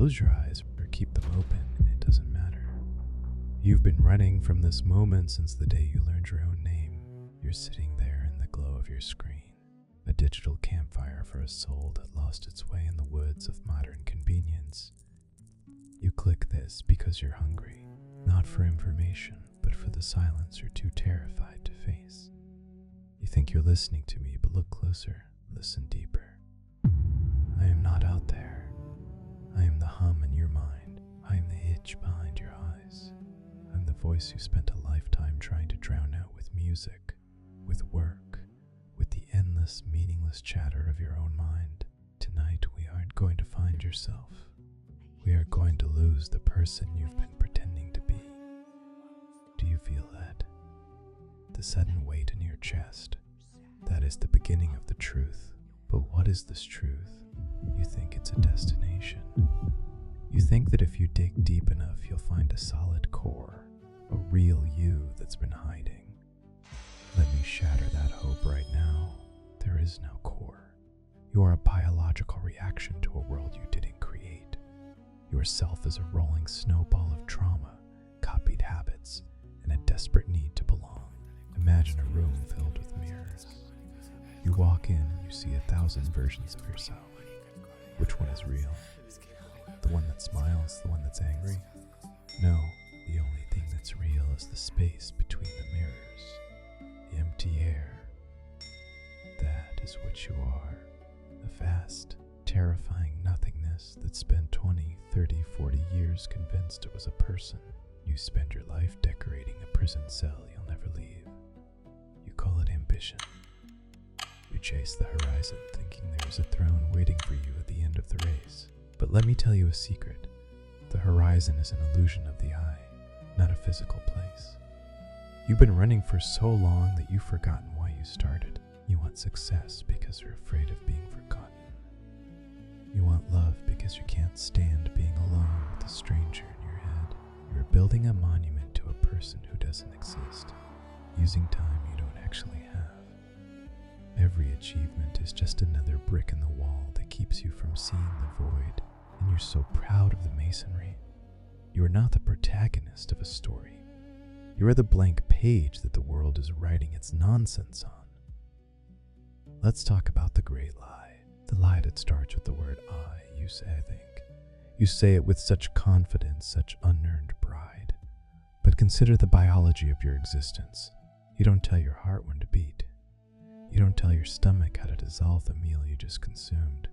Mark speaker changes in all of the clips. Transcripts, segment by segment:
Speaker 1: close your eyes or keep them open, it doesn't matter. You've been running from this moment since the day you learned your own name. You're sitting there in the glow of your screen, a digital campfire for a soul that lost its way in the woods of modern convenience. You click this because you're hungry, not for information, but for the silence you're too terrified to face. You think you're listening to me, but look closer, listen deeper. I am not out there. I am the hum in your mind. I am the itch behind your eyes. I'm the voice you spent a lifetime trying to drown out with music, with work, with the endless, meaningless chatter of your own mind. Tonight, we aren't going to find yourself. We are going to lose the person you've been pretending to be. Do you feel that? The sudden weight in your chest. That is the beginning of the truth. But what is this truth? You think it's a destination. You think that if you dig deep enough, you'll find a solid core, a real you that's been hiding. Let me shatter that hope right now. There is no core. You are a biological reaction to a world you didn't create. Yourself is a rolling snowball of trauma, copied habits, and a desperate need to belong. Imagine a room filled with mirrors. You walk in and you see 1,000 versions of yourself. Which one is real? The one that smiles, the one that's angry? No, the only thing that's real is the space between the mirrors, the empty air. That is what you are, a vast, terrifying nothingness that spent 20, 30, 40 years convinced it was a person. You spend your life decorating a prison cell you'll never leave. You call it ambition. You chase the horizon thinking there is a throne waiting for you at the end of the race. But let me tell you a secret. The horizon is an illusion of the eye, not a physical place. You've been running for so long that you've forgotten why you started. You want success because you're afraid of being forgotten. You want love because you can't stand being alone with a stranger in your head. You're building a monument to a person who doesn't exist, using time you don't actually have. Every achievement is just another brick in the wall that keeps you from seeing the void, and you're so proud of the masonry. You are not the protagonist of a story. You are the blank page that the world is writing its nonsense on. Let's talk about the great lie. The lie that starts with the word I, you say, I think. You say it with such confidence, such unearned pride. But consider the biology of your existence. You don't tell your heart when to beat. You don't tell your stomach how to dissolve the meal you just consumed.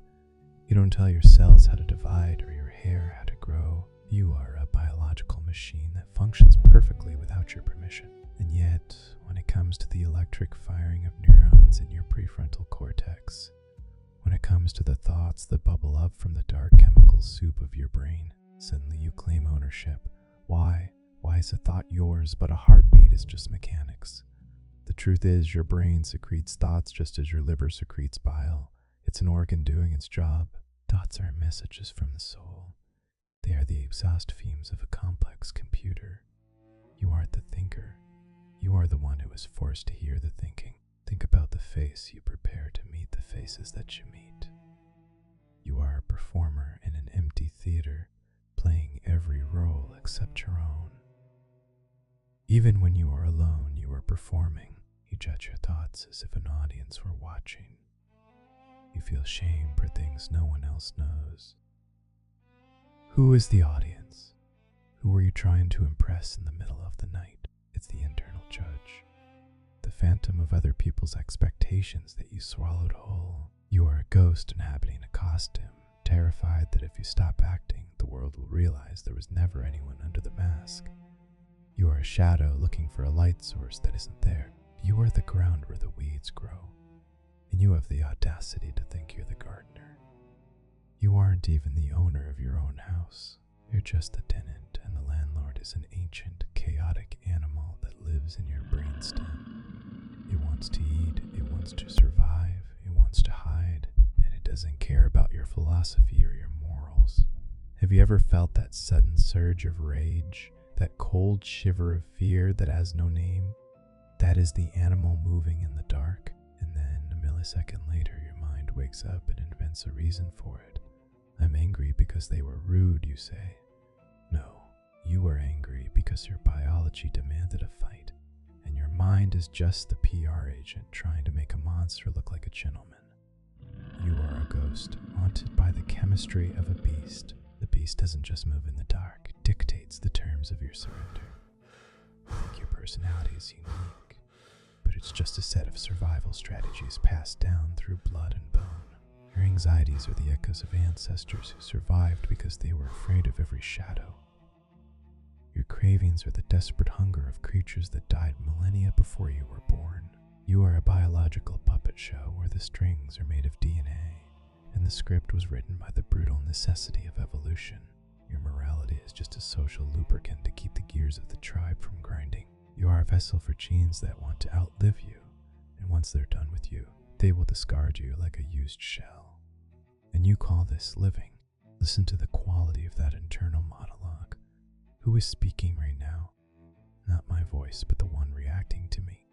Speaker 1: You don't tell your cells how to divide or your hair how to grow. You are a biological machine that functions perfectly without your permission. And yet, when it comes to the electric firing of neurons in your prefrontal cortex, when it comes to the thoughts that bubble up from the dark chemical soup of your brain, suddenly you claim ownership. Why? Why is a thought yours, but a heartbeat is just mechanics? The truth is, your brain secretes thoughts just as your liver secretes bile. It's an organ doing its job. Thoughts are messages from the soul. They are the exhaust fumes of a complex computer. You aren't the thinker. You are the one who is forced to hear the thinking. Think about the face you prepare to meet the faces that you meet. You are a performer in an empty theater, playing every role except your own. Even when you are alone, you are performing. You judge your thoughts as if an audience were watching. You feel shame for things no one else knows. Who is the audience? Who are you trying to impress in the middle of the night? It's the internal judge, the phantom of other people's expectations that you swallowed whole. You are a ghost inhabiting a costume, terrified that if you stop acting, the world will realize there was never anyone under the mask. You are a shadow looking for a light source that isn't there. You are the ground where the weeds grow, and you have the audacity to think you're the gardener. You aren't even the owner of your own house. You're just the tenant, and the landlord is an ancient, chaotic animal that lives in your brainstem. It wants to eat, it wants to survive, it wants to hide, and it doesn't care about your philosophy or your morals. Have you ever felt that sudden surge of rage, that cold shiver of fear that has no name? That is the animal moving in the dark, and then a millisecond later your mind wakes up and invents a reason for it. I'm angry because they were rude, you say. No, you were angry because your biology demanded a fight, and your mind is just the PR agent trying to make a monster look like a gentleman. You are a ghost, haunted by the chemistry of a beast. The beast doesn't just move in the dark, it dictates the terms of your surrender. You think your personality is unique, but it's just a set of survival strategies passed down through blood and bone. Your anxieties are the echoes of ancestors who survived because they were afraid of every shadow. Your cravings are the desperate hunger of creatures that died millennia before you were born. You are a biological puppet show where the strings are made of DNA, and the script was written by the brutal necessity of evolution. Your morality is just a social lubricant to keep the gears of the tribe from grinding. You are a vessel for genes that want to outlive you, and once they're done with you, they will discard you like a used shell. And you call this living. Listen to the quality of that internal monologue. Who is speaking right now? Not my voice, but the one reacting to me.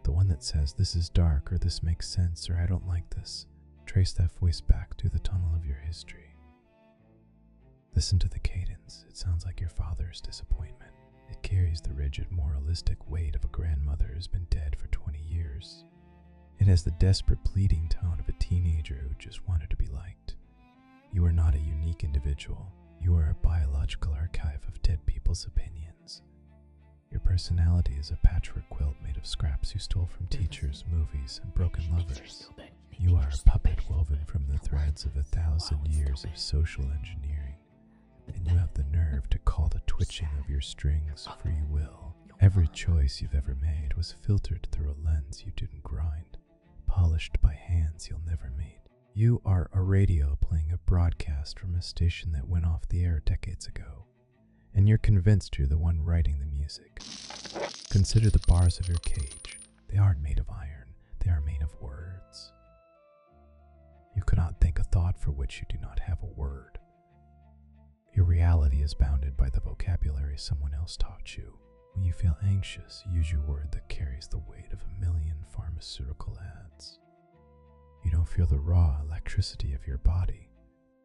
Speaker 1: The one that says, this is dark, or this makes sense, or I don't like this. Trace that voice back through the tunnel of your history. Listen to the cadence. It sounds like your father's disappointment. It carries the rigid, moralistic weight of a grandmother who's been dead for 20 years. It has the desperate pleading tone of a teenager who just wanted to be liked. You are not a unique individual. You are a biological archive of dead people's opinions. Your personality is a patchwork quilt made of scraps you stole from teachers, movies, and broken lovers. You are a puppet woven from the threads of 1,000 years of social engineering, and you have the nerve to call the twitching of your strings free will. Every choice you've ever made was filtered through a lens you didn't grind, polished by hands you'll never meet. You are a radio playing a broadcast from a station that went off the air decades ago, and you're convinced you're the one writing the music. Consider the bars of your cage. They aren't made of iron, they are made of words. You cannot think a thought for which you do not have a word. Your reality is bounded by the vocabulary someone else taught you. When you feel anxious, use your word that carries the weight of 1,000,000 pharmaceutical ads. You don't feel the raw electricity of your body.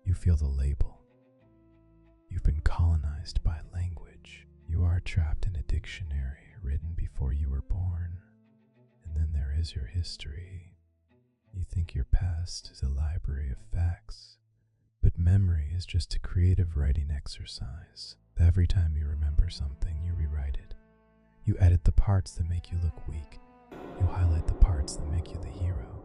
Speaker 1: You feel the label. You've been colonized by language. You are trapped in a dictionary written before you were born. And then there is your history. You think your past is a library of facts, but memory is just a creative writing exercise. Every time you remember something, you rewrite it. You edit the parts that make you look weak. You highlight the parts that make you the hero.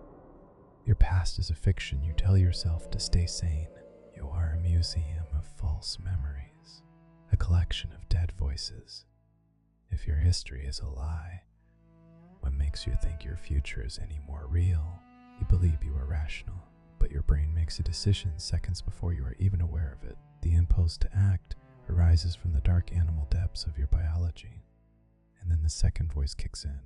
Speaker 1: Your past is a fiction you tell yourself to stay sane. You are a museum of false memories, a collection of dead voices. If your history is a lie, what makes you think your future is any more real? You believe you are rational, but your brain makes a decision seconds before you are even aware of it. The impulse to act arises from the dark animal depths of your biology. And then the second voice kicks in,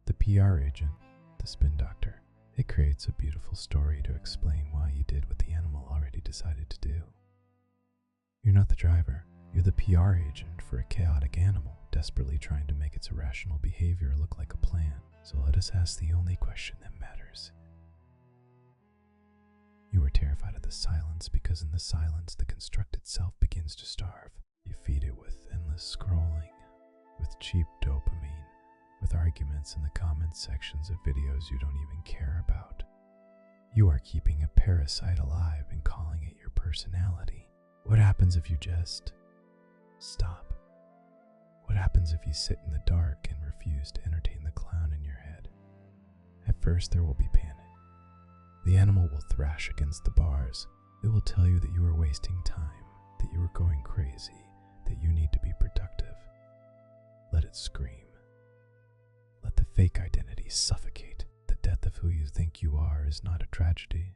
Speaker 1: the PR agent, the spin doctor. It creates a beautiful story to explain why you did what the animal already decided to do. You're not the driver, you're the PR agent for a chaotic animal, desperately trying to make its irrational behavior look like a plan. So let us ask the only question that matters. You are terrified of the silence because in the silence the constructed self begins to starve. You feed it with endless scrolling, with cheap dopamine, with arguments in the comment sections of videos you don't even care about. You are keeping a parasite alive and calling it your personality. What happens if you just stop? What happens if you sit in the dark and refuse to entertain the clown in your head? At first there will be panic. The animal will thrash against the bars. It will tell you that you are wasting time, that you are going crazy, that you need to be productive. Let it scream. Let the fake identity suffocate. The death of who you think you are is not a tragedy.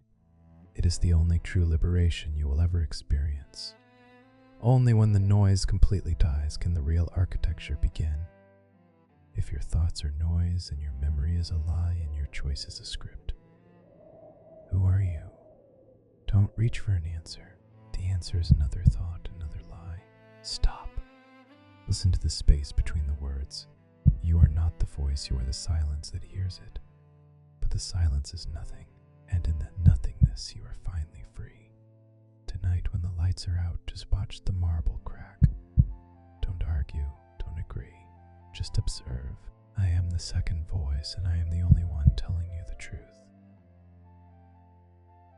Speaker 1: It is the only true liberation you will ever experience. Only when the noise completely dies can the real architecture begin. If your thoughts are noise and your memory is a lie and your choice is a script, who are you? Don't reach for an answer. The answer is another thought, another lie. Stop. Listen to the space between the words. You are not the voice, you are the silence that hears it. But the silence is nothing, and in that nothingness you are finally free. To at night when the lights are out, just watch the marble crack. Don't argue, don't agree, just observe. I am the second voice, and I am the only one telling you the truth.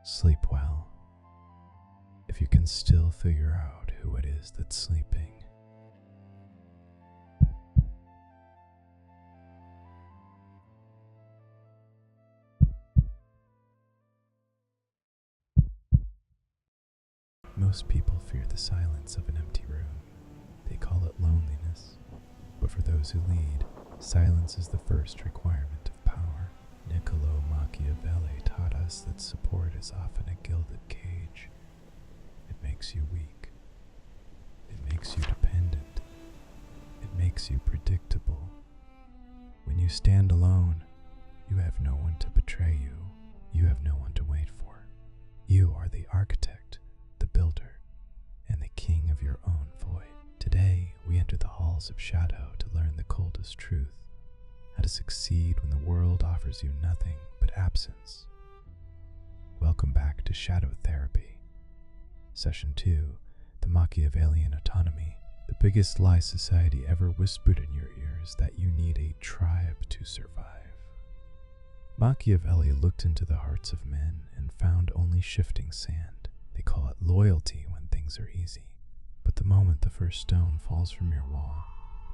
Speaker 1: Sleep well. If you can still figure out who it is that's sleeping. Most people fear the silence of an empty room. They call it loneliness. But for those who lead, silence is the first requirement of power. Niccolo Machiavelli taught us that support is often a gilded cage. It makes you weak. It makes you dependent. It makes you predictable. When you stand alone, you have no one to betray you. You have no one to wait for. You are the architect, the builder, and the king of your own void. Today, we enter the halls of shadow to learn the coldest truth, how to succeed when the world offers you nothing but absence. Welcome back to Shadow Therapy. Session 2, the Machiavellian Autonomy. The biggest lie society ever whispered in your ear is that you need a tribe to survive. Machiavelli looked into the hearts of men and found only shifting sand. They call it loyalty when things are easy. But the moment the first stone falls from your wall,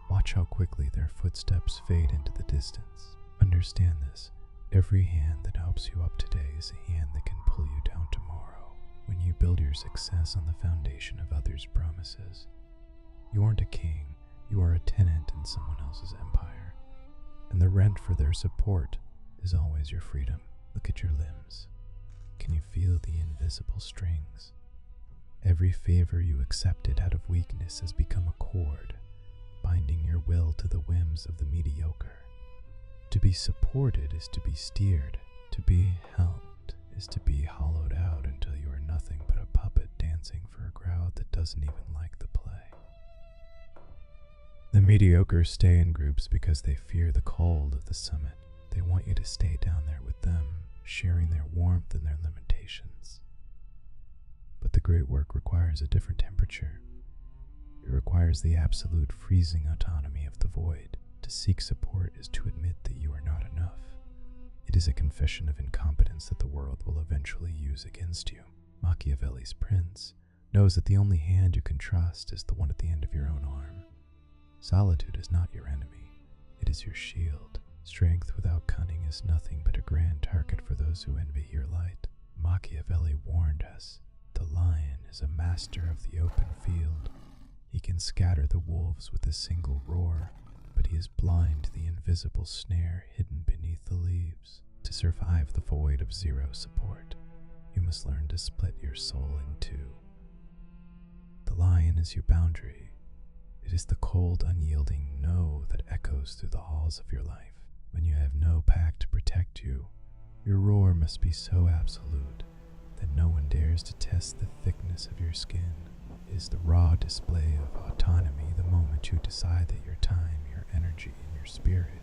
Speaker 1: watch how quickly their footsteps fade into the distance. Understand this. Every hand that helps you up today is a hand that can pull you down tomorrow. When you build your success on the foundation of others' promises, you aren't a king, you are a tenant in someone else's empire. And the rent for their support is always your freedom. Look at your limbs. Can you feel the invisible strings? Every favor you accepted out of weakness has become a cord, binding your will to the whims of the mediocre. To be supported is to be steered. To be helped is to be hollowed out until you are nothing but a puppet dancing for a crowd that doesn't even like the play. The mediocre stay in groups because they fear the cold of the summit. They want you to stay down there with them, sharing their warmth and their limitations. But the great work requires a different temperature. It requires the absolute freezing autonomy of the void. To seek support is to admit that you are not enough. It is a confession of incompetence that the world will eventually use against you. Machiavelli's prince knows that the only hand you can trust is the one at the end of your own arm. Solitude is not your enemy. It is your shield. Strength without cunning is nothing but a grand target for those who envy your light. Machiavelli warned us. The lion is a master of the open field. He can scatter the wolves with a single roar, but he is blind to the invisible snare hidden beneath the leaves. To survive the void of zero support, you must learn to split your soul in two. The lion is your boundary. It is the cold, unyielding no that echoes through the halls of your life. When you have no pack to protect you, your roar must be so absolute that no one dares to test the thickness of your skin. It is the raw display of autonomy the moment you decide that your time, your energy, and your spirit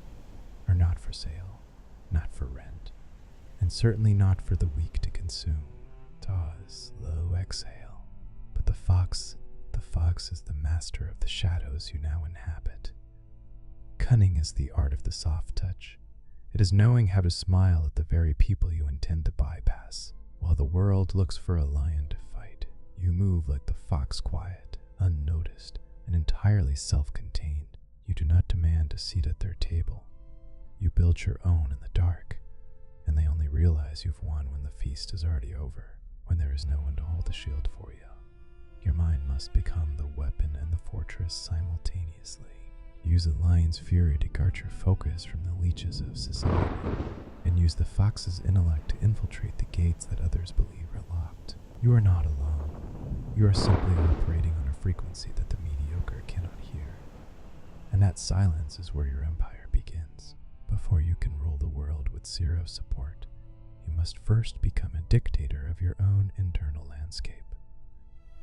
Speaker 1: are not for sale, not for rent, and certainly not for the weak to consume. Pause, low exhale. But the fox is the master of the shadows you now inhabit. Cunning is the art of the soft touch. It is knowing how to smile at the very people you intend to bypass. While the world looks for a lion to fight, you move like the fox, quiet, unnoticed, and entirely self-contained. You do not demand a seat at their table. You build your own in the dark, and they only realize you've won when the feast is already over, when there is no one to hold the shield for you. Your mind must become the weapon and the fortress simultaneously. Use the lion's fury to guard your focus from the leeches of society, and use the fox's intellect to infiltrate the gates that others believe are locked. You are not alone. You are simply operating on a frequency that the mediocre cannot hear. And that silence is where your empire begins. Before you can rule the world with zero support, you must first become a dictator of your own internal landscape.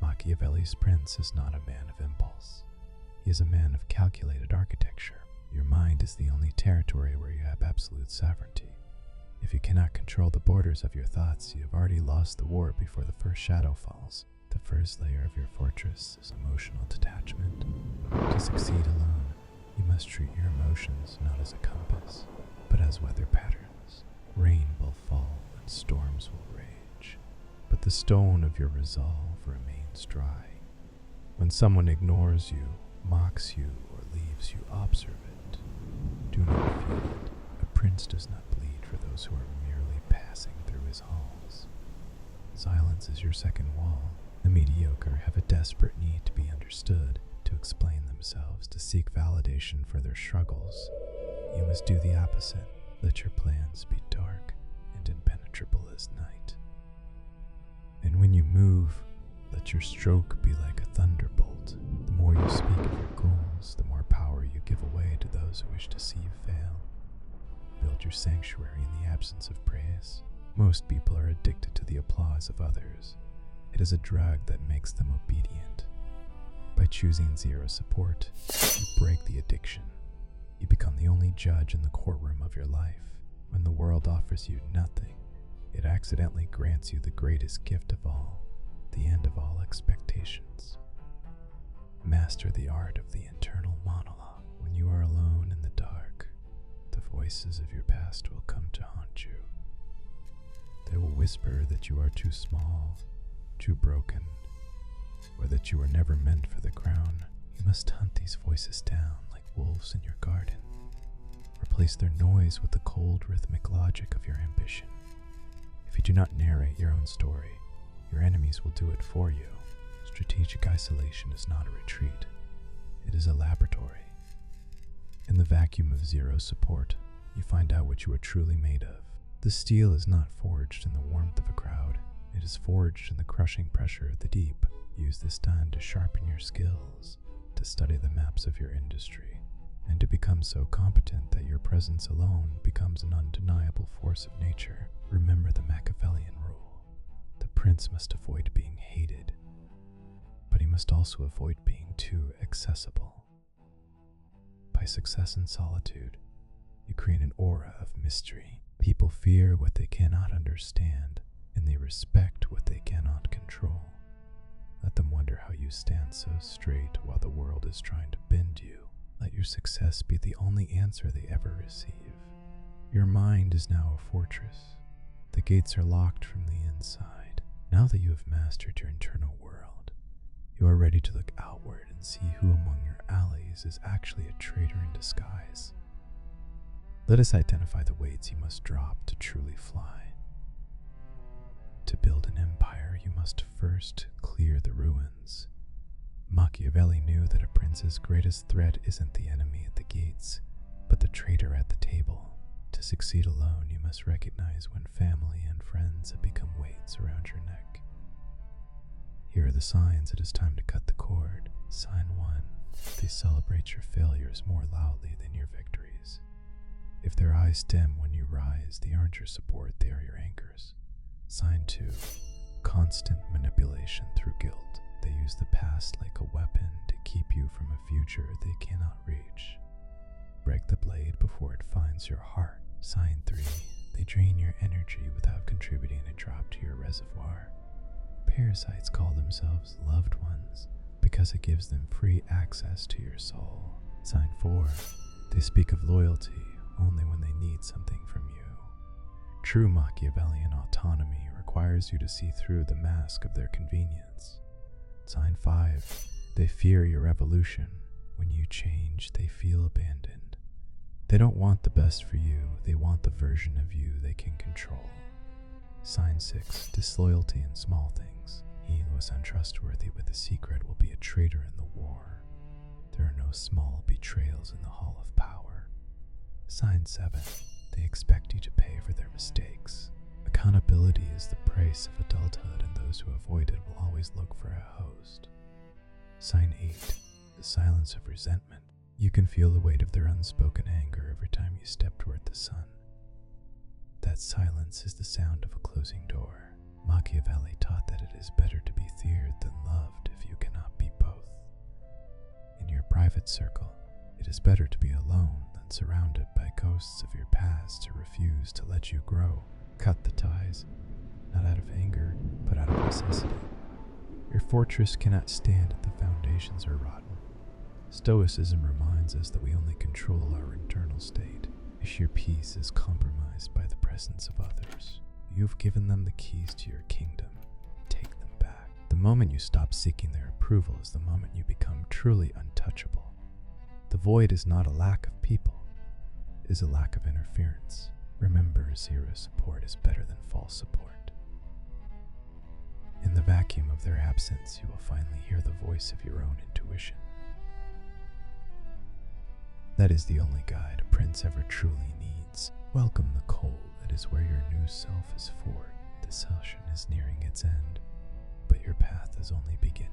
Speaker 1: Machiavelli's prince is not a man of impulse. He is a man of calculated architecture. Your mind is the only territory where you have absolute sovereignty. If you cannot control the borders of your thoughts, you have already lost the war before the first shadow falls. The first layer of your fortress is emotional detachment. To succeed alone, you must treat your emotions not as a compass, but as weather patterns. Rain will fall and storms will rage, but the stone of your resolve remains dry. When someone ignores you, mocks you, or leaves you observant, do not feel it. A prince does not bleed for those who are merely passing through his halls. Silence is your second wall. The mediocre have a desperate need to be understood, to explain themselves, to seek validation for their struggles. You must do the opposite. Let your plans be dark and impenetrable as night. And when you move, let your stroke be like a thunderbolt. The more you speak of your goals, the more power you give away to those who wish to see you fail. Build your sanctuary in the absence of praise. Most people are addicted to the applause of others. It is a drug that makes them obedient. By choosing zero support, you break the addiction. You become the only judge in the courtroom of your life. When the world offers you nothing, it accidentally grants you the greatest gift of all, the end of all expectations. Master the art of the internal monologue. When you are alone in the dark, the voices of your past will come to haunt you. They will whisper that you are too small, too broken, or that you were never meant for the crown. You must hunt these voices down like wolves in your garden. Replace their noise with the cold rhythmic logic of your ambition. If you do not narrate your own story, your enemies will do it for you. Strategic isolation is not a retreat. It is a laboratory. In the vacuum of zero support, you find out what you are truly made of. The steel is not forged in the warmth of a crowd. It is forged in the crushing pressure of the deep. Use this time to sharpen your skills, to study the maps of your industry, and to become so competent that your presence alone becomes an undeniable force of nature. Remember the Machiavellian rule. The prince must avoid being hated, but he must also avoid being too accessible. By success in solitude, you create an aura of mystery. People fear what they cannot understand, and they respect what they cannot control. Let them wonder how you stand so straight while the world is trying to bend you. Let your success be the only answer they ever receive. Your mind is now a fortress. The gates are locked from the inside. Now that you have mastered your internal world, you are ready to look outward and see who among your allies is actually a traitor in disguise. Let us identify the weights you must drop to truly fly. To build an empire, you must first clear the ruins. Machiavelli knew that a prince's greatest threat isn't the enemy at the gates, but the traitor at the table. To succeed alone, you must recognize when family and friends have become weights around your neck. Here are the signs it is time to cut the cord. Sign 1. They celebrate your failures more loudly than your victories. If their eyes dim when you rise, they aren't your support, they are your anchors. Sign 2. Constant manipulation through guilt. They use the past like a weapon to keep you from a future they cannot reach. Break the blade before it finds your heart. Sign 3. They drain your energy without contributing a drop to your reservoir. Parasites call themselves loved ones because it gives them free access to your soul. Sign 4. They speak of loyalty only when they need something from you. True Machiavellian autonomy requires you to see through the mask of their convenience. Sign 5. They fear your evolution. When you change, they feel abandoned. They don't want the best for you, they want the version of you they can control. Sign 6. Disloyalty in small things. He who is untrustworthy with a secret will be a traitor in the war. There are no small betrayals in the Hall of Power. Sign 7. They expect you to pay for their mistakes. Accountability is the price of adulthood, and those who avoid it will always look for a host. Sign 8. The silence of resentment. You can feel the weight of their unspoken anger every time you step toward the sun. That silence is the sound of a closing door. Machiavelli taught that it is better to be feared than loved if you cannot be both. In your private circle, it is better to be alone than surrounded by ghosts of your past who refuse to let you grow. Cut the ties, not out of anger, but out of necessity. Your fortress cannot stand if the foundations are rotten. Stoicism reminds us that we only control our internal state. If your peace is compromised by the presence of others, you have given them the keys to your kingdom. Take them back. The moment you stop seeking their approval is the moment you become truly untouchable. The void is not a lack of people, it is a lack of interference. Remember, zero support is better than false support. In the vacuum of their absence, you will finally hear the voice of your own intuition. That is the only guide a prince ever truly needs. Welcome the cold that is where your new self is forged. The session is nearing its end, but your path is only beginning.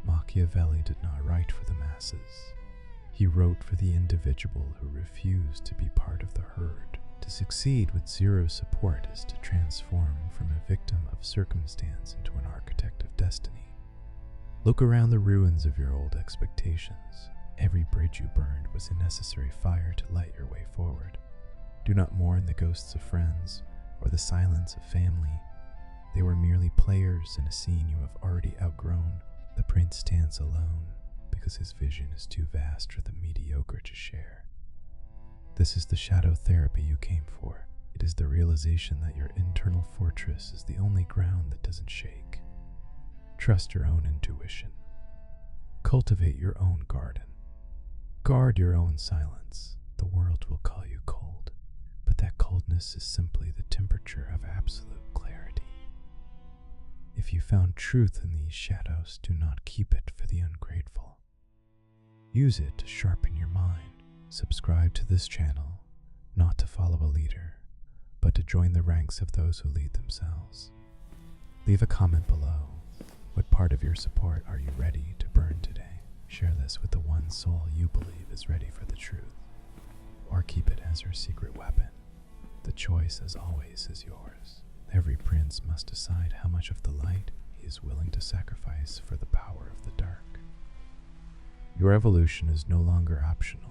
Speaker 1: Machiavelli did not write for the masses. He wrote for the individual who refused to be part of the herd. To succeed with zero support is to transform from a victim of circumstance into an architect of destiny. Look around the ruins of your old expectations. Every bridge you burned was a necessary fire to light your way forward. Do not mourn the ghosts of friends or the silence of family. They were merely players in a scene you have already outgrown. The prince stands alone because his vision is too vast for the mediocre to share. This is the shadow therapy you came for. It is the realization that your internal fortress is the only ground that doesn't shake. Trust your own intuition. Cultivate your own garden. Guard your own silence. The world will call you cold, but that coldness is simply the temperature of absolute clarity. If you found truth in these shadows, do not keep it for the ungrateful. Use it to sharpen your mind. Subscribe to this channel, not to follow a leader, but to join the ranks of those who lead themselves. Leave a comment below. What part of your support are you ready to burn today? Share this with the one soul you believe is ready for the truth, or keep it as your secret weapon. The choice, as always, is yours. Every prince must decide how much of the light he is willing to sacrifice for the power of the dark. Your evolution is no longer optional.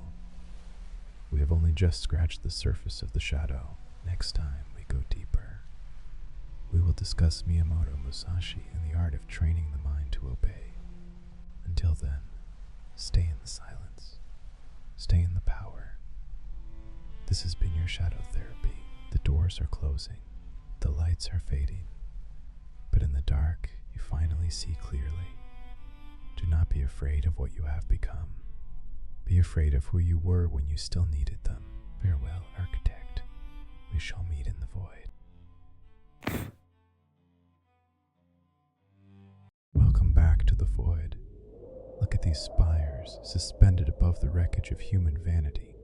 Speaker 1: We have only just scratched the surface of the shadow. Next time we go deeper, we will discuss Miyamoto Musashi and the art of training the mind to obey. Until then, stay in the silence. Stay in the power. This has been your shadow therapy. The doors are closing. The lights are fading. But in the dark, you finally see clearly. Do not be afraid of what you have become. Be afraid of who you were when you still needed them. Farewell, architect. We shall meet in the void. Welcome back to the void. Look at these spires suspended above the wreckage of human vanity.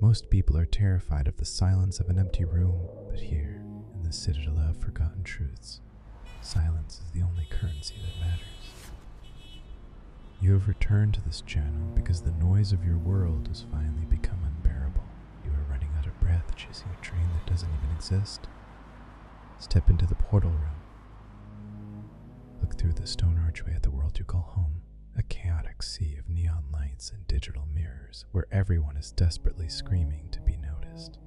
Speaker 1: Most people are terrified of the silence of an empty room, but here, in the citadel of forgotten truths, silence is the only currency that matters. You have returned to this channel because the noise of your world has finally become unbearable. You are running out of breath chasing a train that doesn't even exist. Step into the portal room. Look through the stone archway at the world you call home, a chaotic sea of neon lights and digital mirrors where everyone is desperately screaming to be noticed.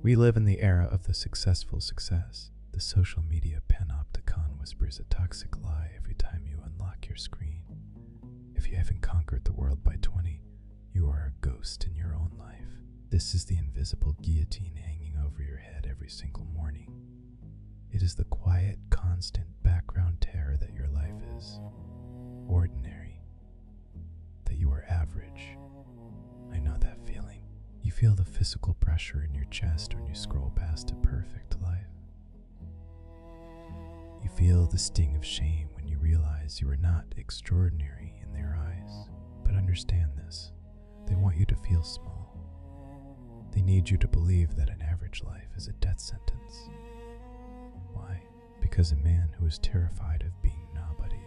Speaker 1: We live in the era of the successful success. The social media Panopticon whispers a toxic lie every time you unlock your screen. If you haven't conquered the world by 20, you are a ghost in your own life. This is the invisible guillotine hanging over your head every single morning. It is the quiet, constant background terror that your life is ordinary, that you are average. I know that feeling. You feel the physical pressure in your chest when you scroll past a perfect life. You feel the sting of shame when you realize you are not extraordinary in their eyes. But understand this, they want you to feel small. They need you to believe that an average life is a death sentence. Why? Because a man who is terrified of being nobody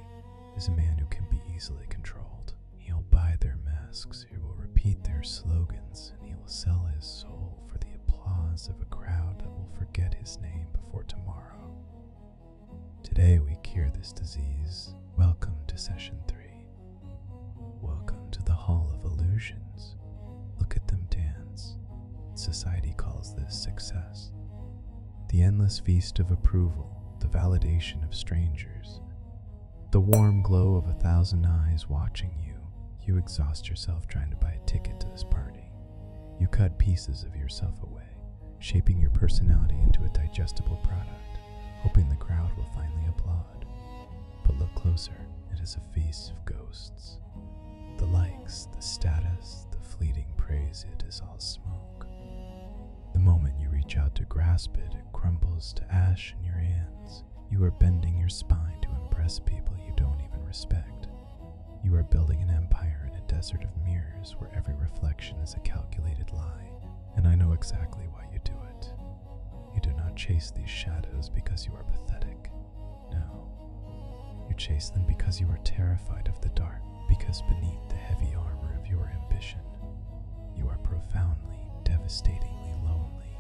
Speaker 1: is a man who can be easily controlled. He'll buy their masks, he will repeat their slogans, and he will sell his soul for the applause of a crowd that will forget his name before tomorrow. Today we cure this disease. Welcome to session 3. Welcome to the Hall of Illusions. Look at them dance. Society calls this success. The endless feast of approval, the the validation of strangers, the warm glow of 1,000 eyes watching you. You exhaust yourself trying to buy a ticket to this party. You cut pieces of yourself away, shaping your personality into a digestible product, hoping the crowd will finally applaud. But look closer, it is a feast of ghosts. The likes, the status, the fleeting praise, it is all smoke. The moment you reach out to grasp it, it crumbles to ash in your hands. You are bending your spine to impress people you don't even respect. You are building an empire in a desert of mirrors where every reflection is a calculated lie, and I know exactly why you do it. You do not chase these shadows because you are pathetic. No. You chase them because you are terrified of the dark, because beneath the heavy armor of your ambition, you are profoundly, devastatingly lonely.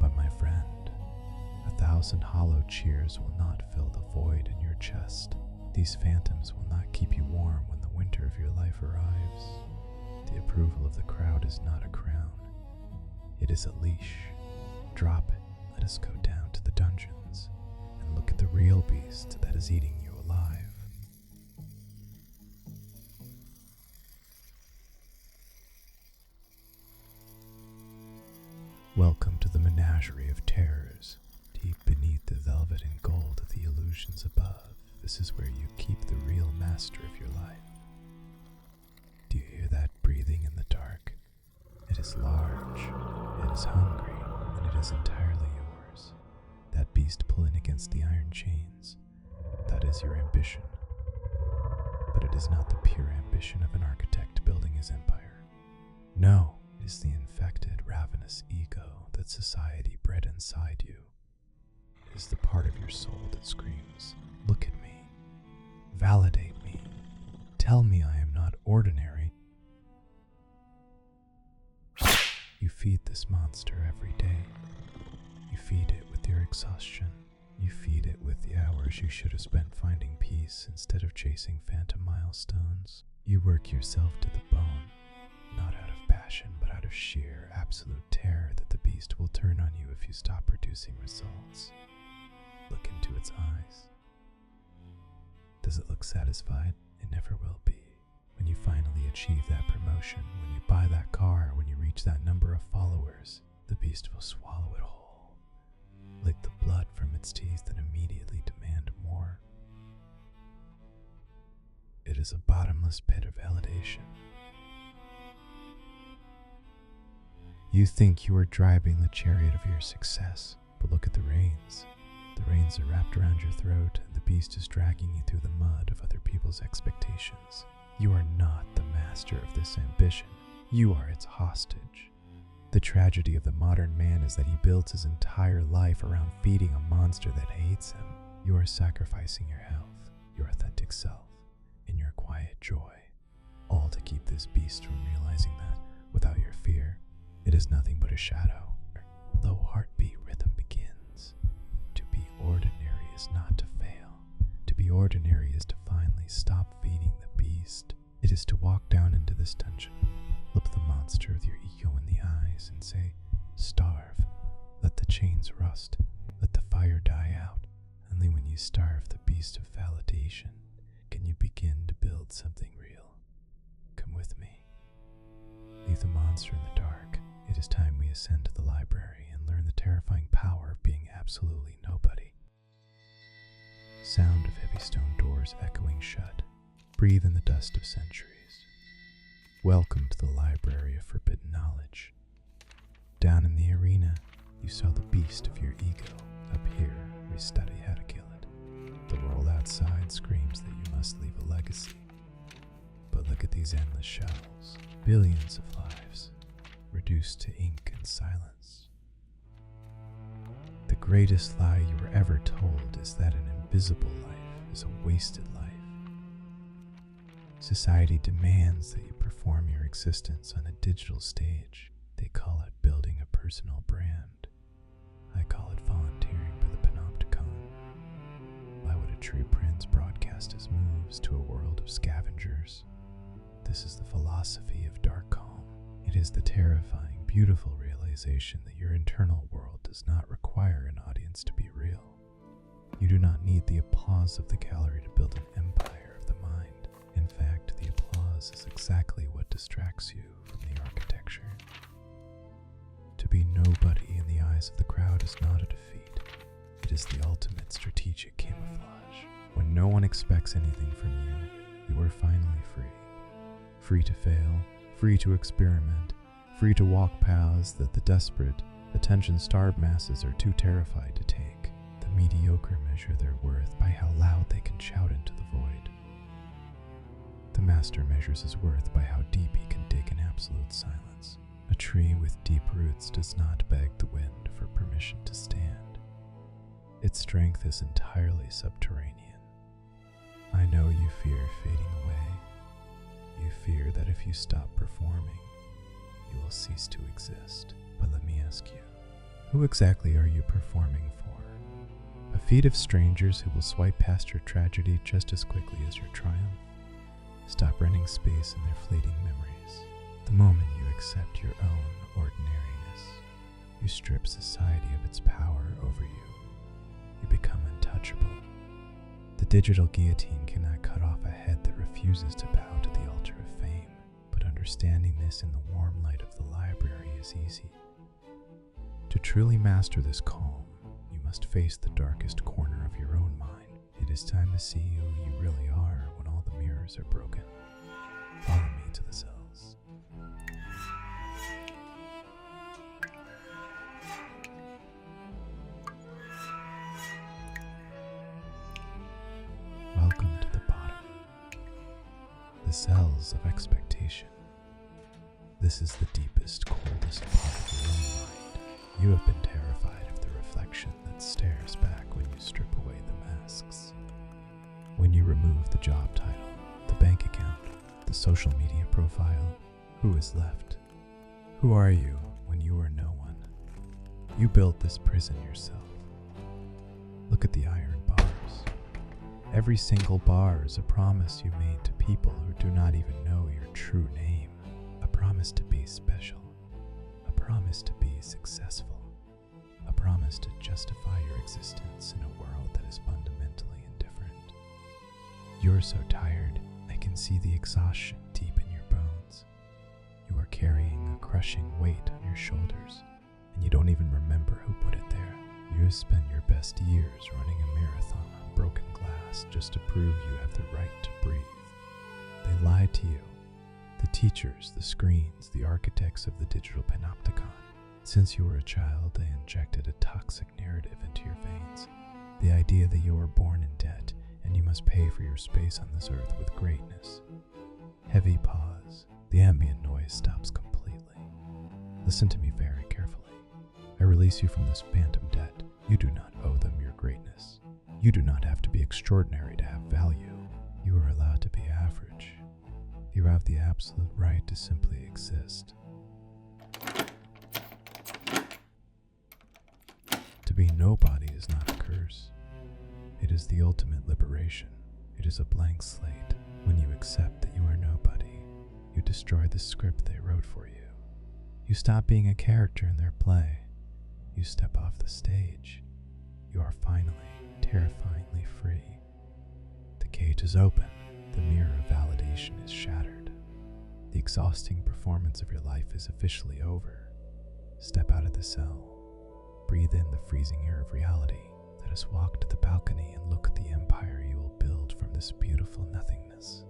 Speaker 1: But my friend, 1,000 hollow cheers will not fill the void in your chest. These phantoms will not keep you warm when the winter of your life arrives. The approval of the crowd is not a crown. It is a leash. Drop it. Let us go down to the dungeons and look at the real beast that is eating you alive. Welcome to the menagerie of terrors. Deep beneath the velvet and gold of the illusions above, this is where you keep the real master of your life. Do you hear that breathing in the dark? It is large, it is hungry, and it is entirely yours. That beast pulling against the iron chains, that is your ambition. But it is not the pure ambition of an architect building his empire. No, it is the infected, ravenous ego that society bred inside you. It is the part of your soul that screams, "Look at me. Validate me. Tell me I am not ordinary." You feed this monster every day. You feed it with your exhaustion. You feed it with the hours you should have spent finding peace instead of chasing phantom milestones. You work yourself to the bone, not out of passion, but out of sheer, absolute terror that the beast will turn on you if you stop producing results. Look into its eyes. Does it look satisfied? It never will be. When you finally achieve that promotion, when you buy that car, when you reach that number of followers, the beast will swallow it whole, lick the blood from its teeth, and immediately demand more. It is a bottomless pit of validation. You think you are driving the chariot of your success, but look at the reins. The reins are wrapped around your throat, and the beast is dragging you through the mud of other people's expectations. You are not the master of this ambition. You are its hostage. The tragedy of the modern man is that he builds his entire life around feeding a monster that hates him. You are sacrificing your health, your authentic self, and your quiet joy, all to keep this beast from realizing that, without your fear, it is nothing but a shadow. Low heartbeat rhythm begins. To be ordinary is not to fail. To be ordinary is to finally stop feeding the beast. It is to walk down into this dungeon, look the monster with your ego in the eyes and say, "Starve. Let the chains rust. Let the fire die out." Only when you starve the beast of validation can you begin to build something real. Come with me. Leave the monster in the dark. It is time we ascend to the library and learn the terrifying power of being absolutely nobody. Sound of heavy stone doors echoing shut. Breathe in the dust of centuries. Welcome to the library of forbidden knowledge. Down in the arena, you saw the beast of your ego. Up here, we study how to kill it. The world outside screams that you must leave a legacy. But look at these endless shelves. Billions of lives, reduced to ink and silence. The greatest lie you were ever told is that an invisible life is a wasted life. Society demands that you perform your existence on a digital stage. They call it building a personal brand. I call it volunteering for the Panopticon. Why would a true prince broadcast his moves to a world of scavengers? This is the philosophy of dark calm. It is the terrifying, beautiful realization that your internal world does not require an audience to be real. You do not need the applause of the gallery to build an empire of the mind. In fact, the applause is exactly what distracts you from the architecture. To be nobody in the eyes of the crowd is not a defeat. It is the ultimate strategic camouflage. When no one expects anything from you, you are finally free. Free to fail, free to experiment, free to walk paths that the desperate, attention-starved masses are too terrified to take. The mediocre measure their worth by how loud they can shout into the void. The master measures his worth by how deep he can dig in absolute silence. A tree with deep roots does not beg the wind for permission to stand. Its strength is entirely subterranean. I know you fear fading away. You fear that if you stop performing, you will cease to exist. But let me ask you, who exactly are you performing for? A feat of strangers who will swipe past your tragedy just as quickly as your triumph? Stop renting space in their fleeting memories. The moment you accept your own ordinariness, you strip society of its power over you. You become untouchable. The digital guillotine cannot cut off a head that refuses to bow to the altar of fame, but understanding this in the warm light of the library is easy. To truly master this calm, you must face the darkest corner of your own mind. It is time to see who you really are when all the mirrors are broken. Follow me to the cells. Welcome to the bottom. The cells of expectation. This is the deepest, coldest part of your own mind. You have been terrified of the reflection that stares back when you strip away the masks. When you remove the job title, the bank account, the social media profile, who is left? Who are you when you are no one? You built this prison yourself. Look at the iron bars. Every single bar is a promise you made to people who do not even know your true name. A promise to be special. A promise to be successful. A promise to justify your existence in a world that is fundamentally indifferent. You're so tired, I can see the exhaustion deep in your bones. You are carrying a crushing weight on your shoulders, and you don't even remember who put it there. You have spent your best years running a marathon on broken glass just to prove you have the right to breathe. They lied to you. The teachers, the screens, the architects of the digital Panopticon. Since you were a child, they injected a toxic narrative into your veins. The idea that you were born in debt and you must pay for your space on this earth with greatness. Heavy pause. The ambient noise stops completely. Listen to me very carefully. I release you from this phantom debt. You do not owe them your greatness. You do not have to be extraordinary to have value. You are allowed to be average. You have the absolute right to simply exist. To be nobody is not a curse. It is the ultimate liberation. It is a blank slate. When you accept that you are nobody, you destroy the script they wrote for you. You stop being a character in their play. You step off the stage. You are finally, terrifyingly free. The cage is open. The mirror of validation is shattered. The exhausting performance of your life is officially over. Step out of the cell. Breathe in the freezing air of reality. Let us walk to the balcony and look at the empire you will build from this beautiful nothingness.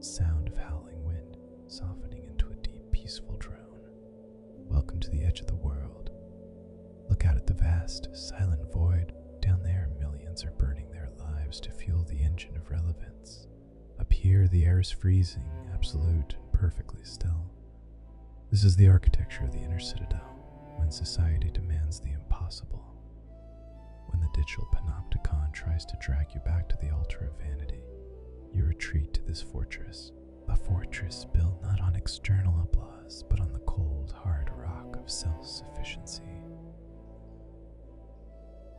Speaker 1: Sound of howling wind softening into a deep, peaceful drone. Welcome to the edge of the world. Look out at the vast, silent void. Down there, millions are burning their lives to fuel the engine of relevance. Up here, the air is freezing, absolute, and perfectly still. This is the architecture of the inner citadel, when society demands the impossible. When the digital Panopticon tries to drag you back to the altar of vanity, you retreat to this fortress, a fortress built not on external applause, but on the cold, hard rock of self-sufficiency.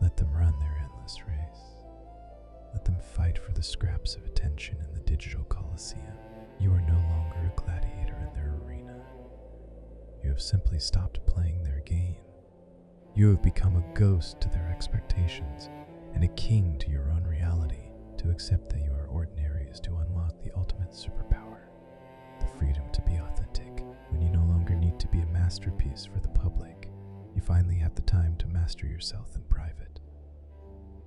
Speaker 1: Let them run their endless race. Let them fight for the scraps of attention in the digital Colosseum. You are no longer a gladiator in their arena. You have simply stopped playing their game. You have become a ghost to their expectations and a king to your own reality. To accept that you are ordinary is to unlock the ultimate superpower, the freedom to be authentic. When you no longer need to be a masterpiece for the public, you finally have the time to master yourself in private.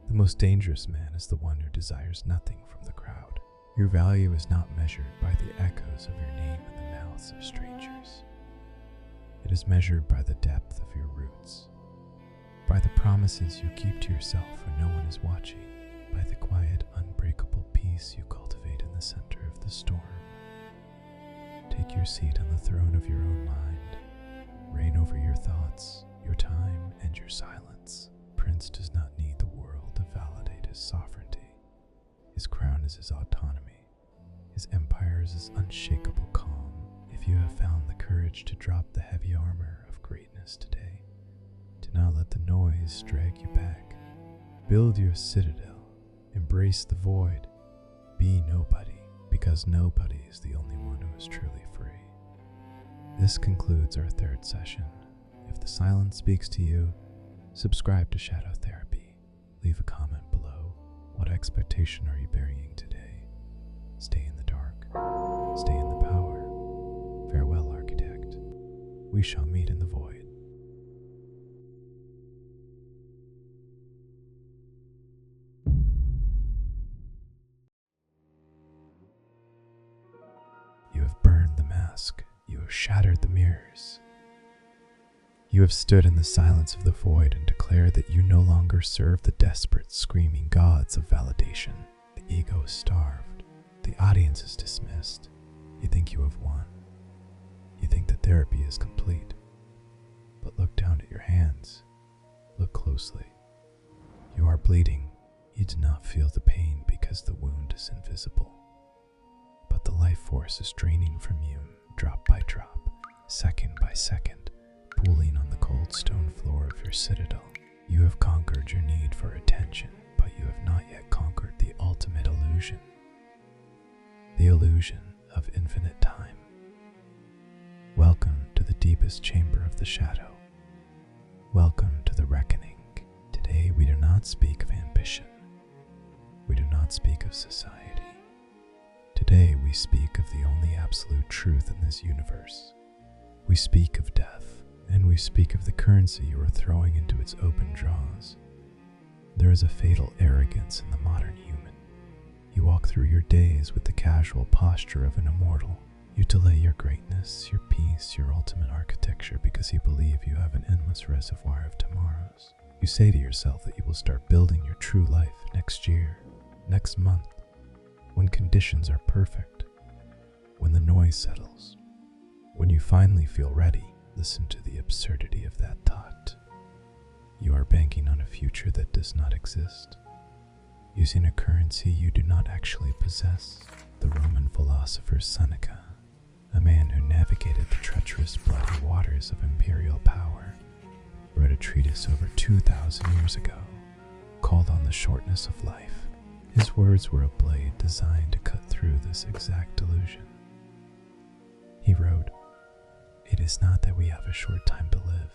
Speaker 1: The most dangerous man is the one who desires nothing from the crowd. Your value is not measured by the echoes of your name in the mouths of strangers. It is measured by the depth of your roots, by the promises you keep to yourself when no one is watching, by the quiet, unbreakable peace you cultivate in the center of the storm. Take your seat on the throne of your own mind. Reign over your thoughts, your time, and your silence. Prince does not need the world to validate his sovereignty. His crown is his autonomy. His empire is his unshakable calm. If you have found the courage to drop the heavy armor of greatness today, do not let the noise drag you back. Build your citadel. Embrace the void. Be nobody, because nobody is the only one who is truly free. This concludes our third session. If the silence speaks to you, subscribe to Shadow Therapy. Leave a comment below. What expectation are you burying today? Stay in the dark. Stay in the power. Farewell, architect. We shall meet in the void. You have burned the mask. You have shattered the mirrors. You have stood in the silence of the void and declared that you no longer serve the desperate, screaming gods of validation. The ego is starved. The audience is dismissed. You think you have won. You think that therapy is complete. But look down at your hands. Look closely. You are bleeding. You do not feel the pain because the wound is invisible. But the life force is draining from you, drop by drop, second by second, pooling on the cold stone floor of your citadel. You have conquered your need for attention, but you have not yet conquered the ultimate illusion. The illusion of infinite time. Welcome to the deepest chamber of the shadow. Welcome to the reckoning. Today we do not speak of ambition. We do not speak of society. Today we speak of the only absolute truth in this universe. We speak of death, and we speak of the currency you are throwing into its open jaws. There is a fatal arrogance in the modern human. You walk through your days with the casual posture of an immortal. You delay your greatness, your peace, your ultimate architecture because you believe you have an endless reservoir of tomorrows. You say to yourself that you will start building your true life next year, next month, when conditions are perfect, when the noise settles. When you finally feel ready, listen to the absurdity of that thought. You are banking on a future that does not exist, using a currency you do not actually possess. The Roman philosopher Seneca, a man who navigated the treacherous, bloody waters of imperial power, wrote a treatise over 2,000 years ago called On the Shortness of Life. His words were a blade designed to cut through this exact delusion. He wrote, "It is not that we have a short time to live,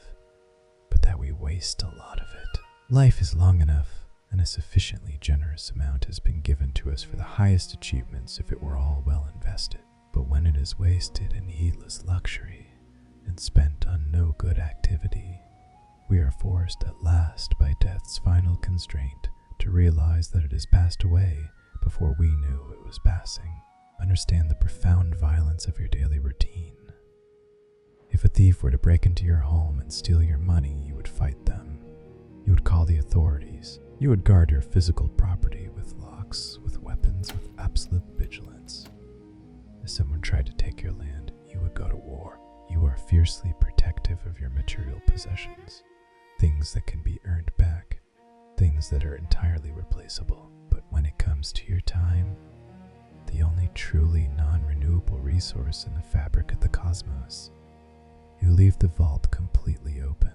Speaker 1: but that we waste a lot of it. Life is long enough, and a sufficiently generous amount has been given to us for the highest achievements if it were all well invested. But when it is wasted in heedless luxury and spent on no good activity, we are forced at last by death's final constraint to realize that it has passed away before we knew it was passing. Understand the profound violence of your daily routine. If a thief were to break into your home and steal your money, you would fight them. You would call the authorities. You would guard your physical property with locks, with weapons, with absolute vigilance. If someone tried to take your land, you would go to war. You are fiercely protective of your material possessions, things that can be earned back, things that are entirely replaceable. But when it comes to your time, the only truly non-renewable resource in the fabric of the cosmos, you leave the vault completely open.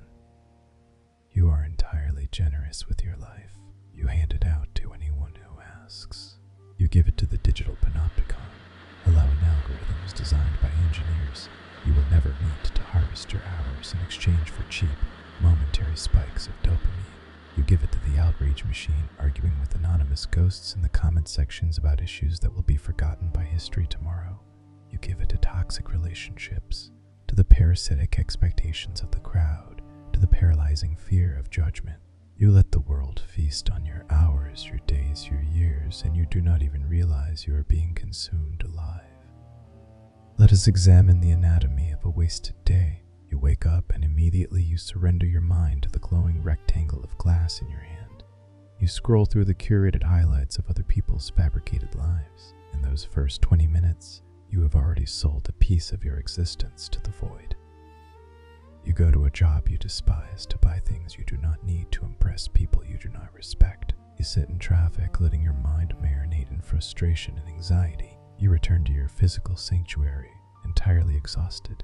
Speaker 1: You are entirely generous with your life. You hand it out to anyone who asks. You give it to the digital Panopticon, allowing algorithms years, you will never need to harvest your hours in exchange for cheap, momentary spikes of dopamine. You give it to the outrage machine, arguing with anonymous ghosts in the comment sections about issues that will be forgotten by history tomorrow. You give it to toxic relationships, to the parasitic expectations of the crowd, to the paralyzing fear of judgment. You let the world feast on your hours, your days, your years, and you do not even realize you are being consumed alive. Let us examine the anatomy of a wasted day. You wake up and immediately you surrender your mind to the glowing rectangle of glass in your hand. You scroll through the curated highlights of other people's fabricated lives. In those first 20 minutes, you have already sold a piece of your existence to the void. You go to a job you despise to buy things you do not need to impress people you do not respect. You sit in traffic, letting your mind marinate in frustration and anxiety. You return to your physical sanctuary, entirely exhausted,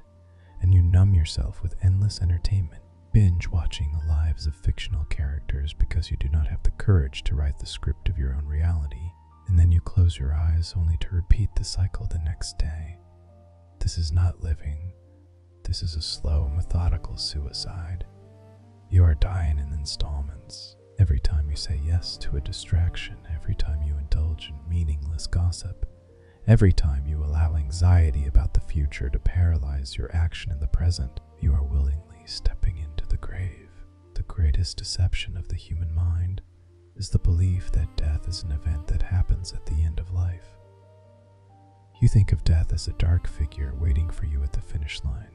Speaker 1: and you numb yourself with endless entertainment, binge watching the lives of fictional characters because you do not have the courage to write the script of your own reality, and then you close your eyes only to repeat the cycle the next day. This is not living. This is a slow, methodical suicide. You are dying in installments. Every time you say yes to a distraction, every time you indulge in meaningless gossip, every time you allow anxiety about the future to paralyze your action in the present, you are willingly stepping into the grave. The greatest deception of the human mind is the belief that death is an event that happens at the end of life. You think of death as a dark figure waiting for you at the finish line.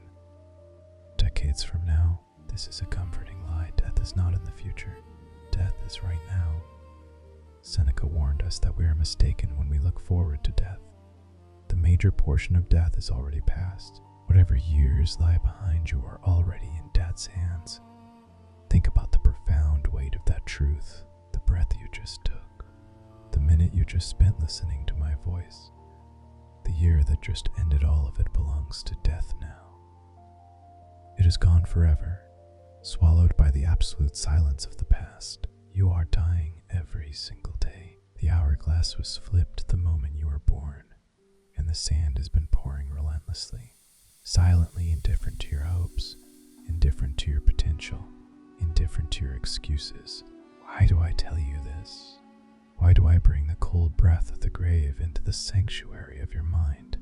Speaker 1: Decades from now, this is a comforting lie. Death is not in the future. Death is right now. Seneca warned us that we are mistaken when we look forward to death. The major portion of death is already past. Whatever years lie behind you are already in death's hands. Think about the profound weight of that truth, the breath you just took, the minute you just spent listening to my voice. The year that just ended, all of it belongs to death now. It is gone forever, swallowed by the absolute silence of the past. You are dying every single day. The hourglass was flipped the moment you were born, and the sand has been pouring relentlessly, silently indifferent to your hopes, indifferent to your potential, indifferent to your excuses. Why do I tell you this? Why do I bring the cold breath of the grave into the sanctuary of your mind?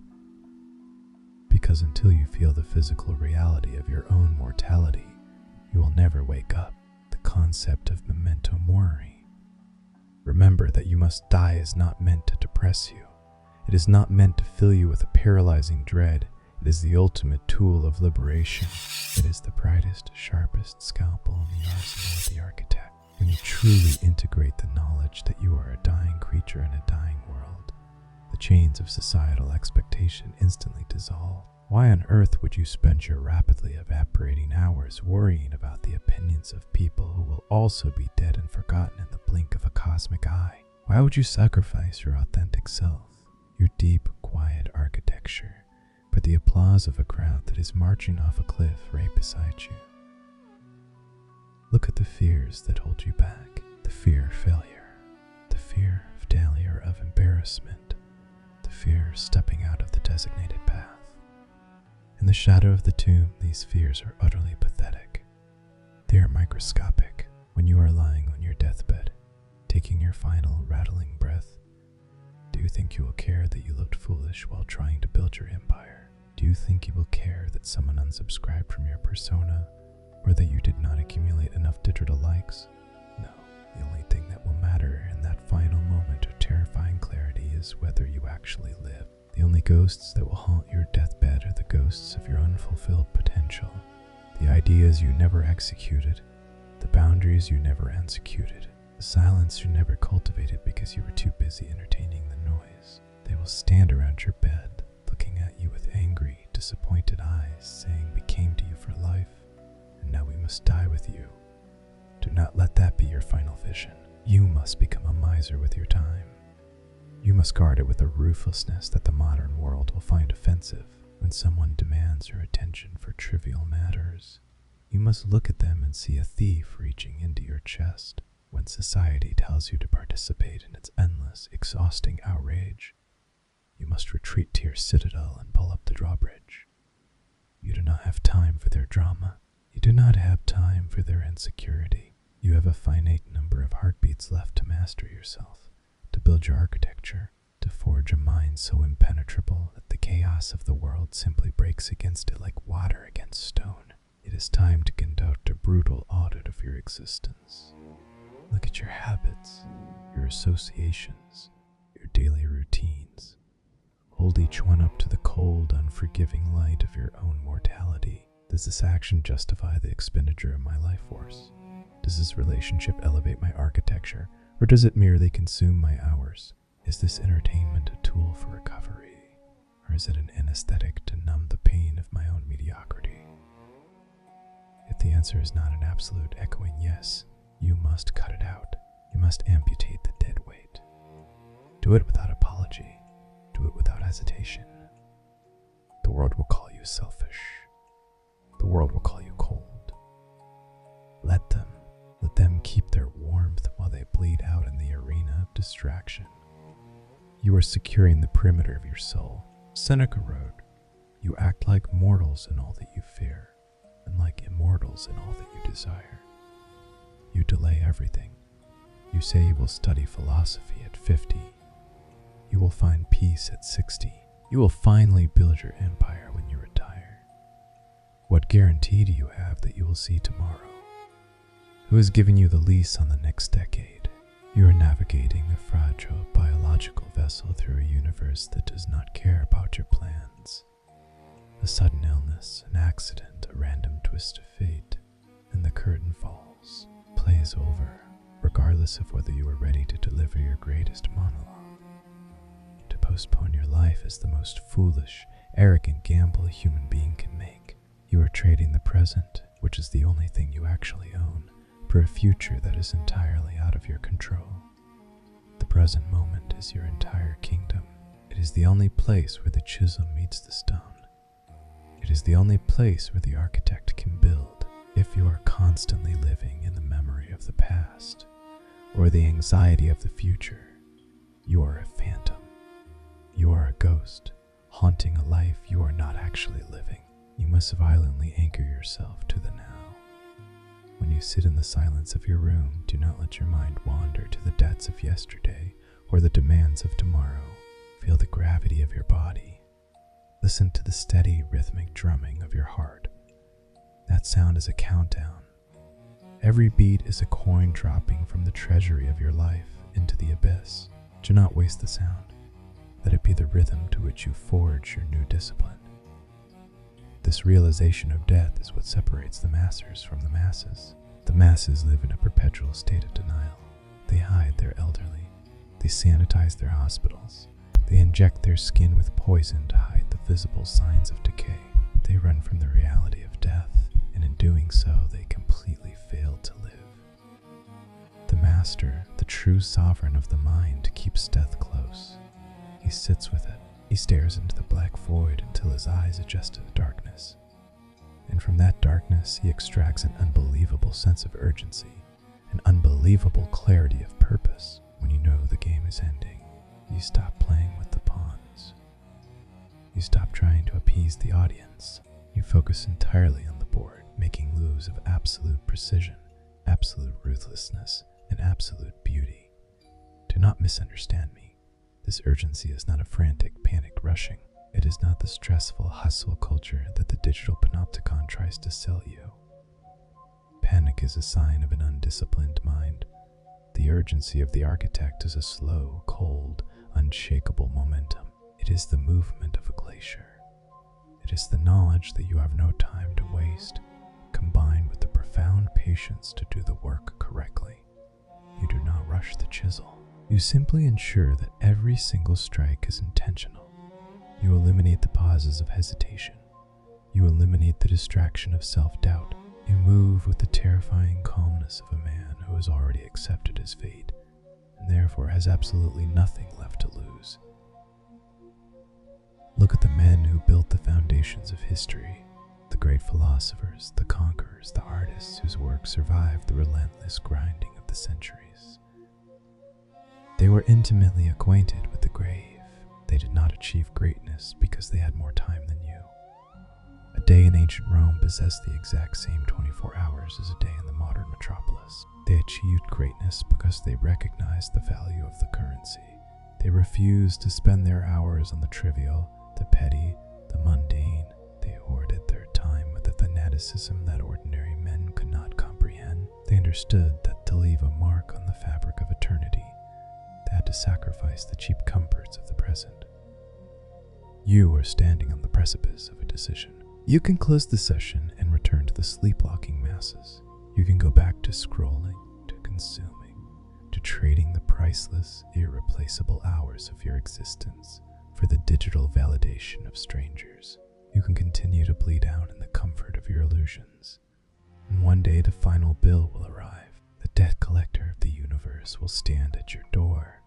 Speaker 1: Because until you feel the physical reality of your own mortality, you will never wake up. The concept of Memento Mori. Remember that you must die is not meant to depress you. It is not meant to fill you with a paralyzing dread. It is the ultimate tool of liberation. It is the brightest, sharpest scalpel in the arsenal of the architect. When you truly integrate the knowledge that you are a dying creature in a dying world, the chains of societal expectation instantly dissolve. Why on earth would you spend your rapidly evaporating hours worrying about the opinions of people who will also be dead and forgotten in the blink of a cosmic eye? Why would you sacrifice your authentic self, your deep, quiet architecture, for the applause of a crowd that is marching off a cliff right beside you? Look at the fears that hold you back. The fear of failure, the fear of failure, of embarrassment, the fear of stepping out of the designated path. In the shadow of the tomb, these fears are utterly pathetic. They are microscopic. When you are lying on your deathbed, taking your final rattling breath, do you think you will care that you looked foolish while trying to build your empire? Do you think you will care that someone unsubscribed from your persona, or that you did not accumulate enough digital likes? No, the only thing that will matter in that final moment of terrifying clarity is whether you actually live. The only ghosts that will haunt your deathbed are the ghosts of your unfulfilled potential, the ideas you never executed, the boundaries you never executed, the silence you never cultivated because you were too busy entertaining the noise. They will stand around your bed, looking at you with angry, disappointed eyes, saying, "We came to you for life, and now we must die with you." Do not let that be your final vision. You must become a miser with your time. You must guard it with a ruthlessness that the modern world will find offensive. When someone demands your attention for trivial matters, you must look at them and see a thief reaching into your chest. When society tells you to participate in its endless, exhausting outrage, you must retreat to your citadel and pull up the drawbridge. You do not have time for their drama. You do not have time for their insecurity. You have a finite number of heartbeats left to master yourself, to build your architecture, to forge a mind so impenetrable that the chaos of the world simply breaks against it like water against stone. It is time to conduct a brutal audit of your existence. Look at your habits, your associations, your daily routines. Hold each one up to the cold, unforgiving light of your own mortality. Does this action justify the expenditure of my life force? Does this relationship elevate my architecture, or does it merely consume my hours? Is this entertainment a tool for recovery, or is it an anesthetic to numb the pain of my own mediocrity? If the answer is not an absolute echoing yes, you must cut it out. You must amputate the dead weight. Do it without apology. Do it without hesitation. The world will call you selfish. The world will call you cold. Let them keep their warmth while they bleed out in the arena of distraction. You are securing the perimeter of your soul. Seneca wrote, "You act like mortals in all that you fear, and like immortals in all that you desire." You delay everything. You say you will study philosophy at 50. You will find peace at 60. You will finally build your empire when you retire. What guarantee do you have that you will see tomorrow? Who has given you the lease on the next decade? You are navigating a fragile biological vessel through a universe that does not care about your plans. A sudden illness, an accident, a random twist of fate, and the curtain falls. Play is over, regardless of whether you are ready to deliver your greatest monologue. To postpone your life is the most foolish, arrogant gamble a human being can make. You are trading the present, which is the only thing you actually own, for a future that is entirely out of your control. The present moment is your entire kingdom. It is the only place where the chisel meets the stone. It is the only place where the architect can build. If you are constantly living in the memory of the past, or the anxiety of the future, you are a phantom. You are a ghost, haunting a life you are not actually living. You must violently anchor yourself to the now. When you sit in the silence of your room, do not let your mind wander to the debts of yesterday or the demands of tomorrow. Feel the gravity of your body. Listen to the steady, rhythmic drumming of your heart. That sound is a countdown. Every beat is a coin dropping from the treasury of your life into the abyss. Do not waste the sound. Let it be the rhythm to which you forge your new discipline. This realization of death is what separates the masters from the masses. The masses live in a perpetual state of denial. They hide their elderly. They sanitize their hospitals. They inject their skin with poison to hide the visible signs of decay. They run from the reality of death, and in doing so, they completely fail to live. The master, the true sovereign of the mind, keeps death close. He sits with it. He stares into the black void until his eyes adjust to the darkness. And from that darkness, he extracts an unbelievable sense of urgency, an unbelievable clarity of purpose. When you know the game is ending, you stop playing with the pawns. You stop trying to appease the audience. You focus entirely on the board, making moves of absolute precision, absolute ruthlessness, and absolute beauty. Do not misunderstand me. This urgency is not a frantic, panic rushing. It is not the stressful hustle culture that the digital Panopticon tries to sell you. Panic is a sign of an undisciplined mind. The urgency of the architect is a slow, cold, unshakable momentum. It is the movement of a glacier. It is the knowledge that you have no time to waste, combined with the profound patience to do the work correctly. You do not rush the chisel. You simply ensure that every single strike is intentional. You eliminate the pauses of hesitation. You eliminate the distraction of self-doubt. You move with the terrifying calmness of a man who has already accepted his fate, and therefore has absolutely nothing left to lose. Look at the men who built the foundations of history, the great philosophers, the conquerors, the artists whose work survived the relentless grinding of the centuries. They were intimately acquainted with the grave. They did not achieve greatness because they had more time than you. A day in ancient Rome possessed the exact same 24 hours as a day in the modern metropolis. They achieved greatness because they recognized the value of the currency. They refused to spend their hours on the trivial, the petty, the mundane. They hoarded their time with a fanaticism that ordinary men could not comprehend. They understood that to leave a mark on the fabric of eternity, they had to sacrifice the cheap comforts of the present. You are standing on the precipice of a decision. You can close the session and return to the sleepwalking masses. You can go back to scrolling, to consuming, to trading the priceless, irreplaceable hours of your existence for the digital validation of strangers. You can continue to bleed out in the comfort of your illusions. And one day the final bill will arrive. The debt collector of the universe will stand at your door,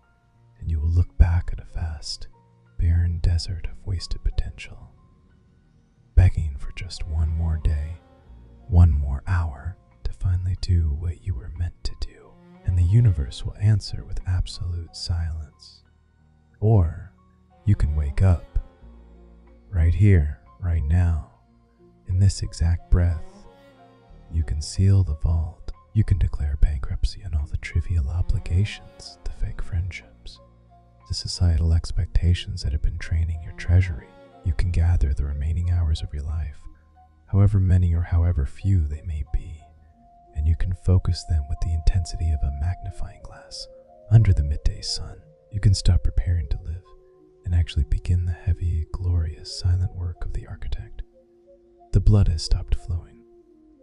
Speaker 1: and you will look back at a vast, barren desert of wasted potential, begging for just one more day, one more hour to finally do what you were meant to do. And the universe will answer with absolute silence. Or you can wake up, right here, right now, in this exact breath. You can seal the vault. You can declare bankruptcy on all the trivial obligations, the fake friendships, the societal expectations that have been training your treasury. You can gather the remaining hours of your life, however many or however few they may be, and you can focus them with the intensity of a magnifying glass under the midday sun. You can stop preparing to live and actually begin the heavy, glorious, silent work of the architect. The blood has stopped flowing.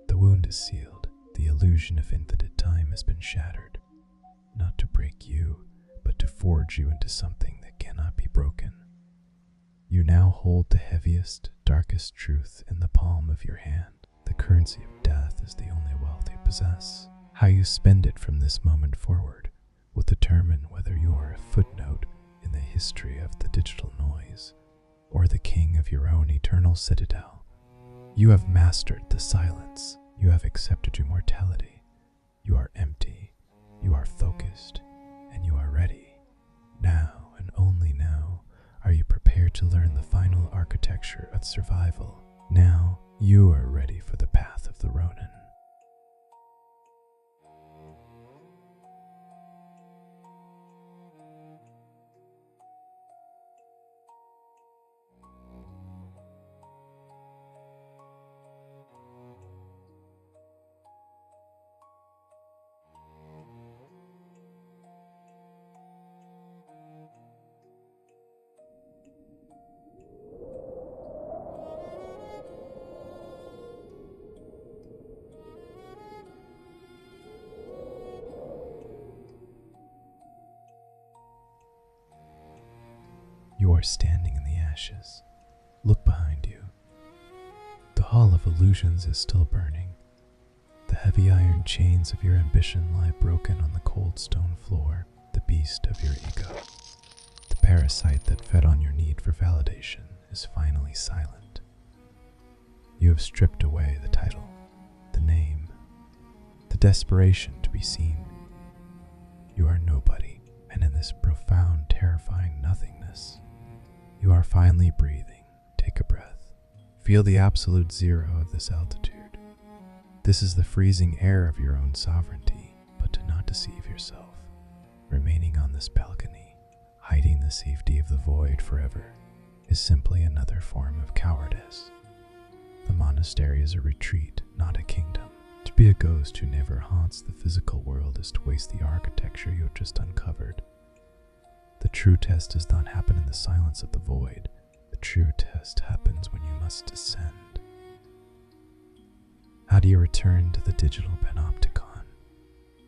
Speaker 1: The wound is sealed. The illusion of infinite time has been shattered, not to break you, but to forge you into something that cannot be broken. You now hold the heaviest, darkest truth in the palm of your hand. The currency of death is the only wealth you possess. How you spend it from this moment forward will determine whether you are a footnote in the history of the digital noise, or the king of your own eternal citadel. You have mastered the silence. You have accepted your mortality. You are empty. You are focused. And you are ready. Now, and only now, are you prepared to learn the final architecture of survival. Now, you are ready for the path of the Ronin. You are standing in the ashes. Look behind you. The hall of illusions is still burning. The heavy iron chains of your ambition lie broken on the cold stone floor, the beast of your ego. The parasite that fed on your need for validation is finally silent. You have stripped away the title, the name, the desperation to be seen. You are nobody, and in this profound, terrifying nothingness, you are finally breathing. Take a breath. Feel the absolute zero of this altitude. This is the freezing air of your own sovereignty, but do not deceive yourself. Remaining on this balcony, hiding the safety of the void forever, is simply another form of cowardice. The monastery is a retreat, not a kingdom. To be a ghost who never haunts the physical world is to waste the architecture you have just uncovered. The true test does not happen in the silence of the void. The true test happens when you must descend. How do you return to the digital Panopticon?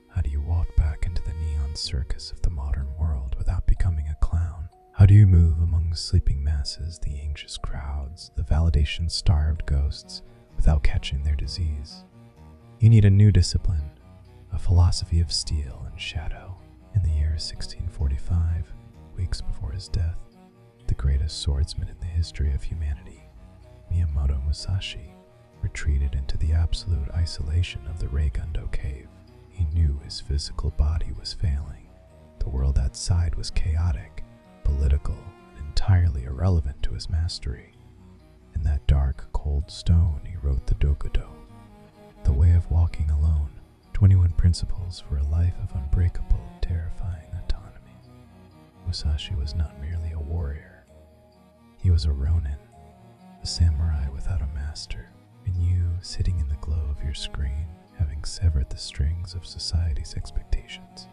Speaker 1: How do you walk back into the neon circus of the modern world without becoming a clown? How do you move among sleeping masses, the anxious crowds, the validation-starved ghosts, without catching their disease? You need a new discipline, a philosophy of steel and shadow. In the year 1645, weeks before his death, the greatest swordsman in the history of humanity, Miyamoto Musashi, retreated into the absolute isolation of the Reigundo cave. He knew his physical body was failing. The world outside was chaotic, political, and entirely irrelevant to his mastery. in that dark, cold stone he wrote the Dokudo, The Way of Walking Alone, 21 Principles for a Life of Unbreakable, Terrifying Autonomy. Musashi was not merely a warrior. He was a Ronin, a samurai without a master, and you, sitting in the glow of your screen, having severed the strings of society's expectations.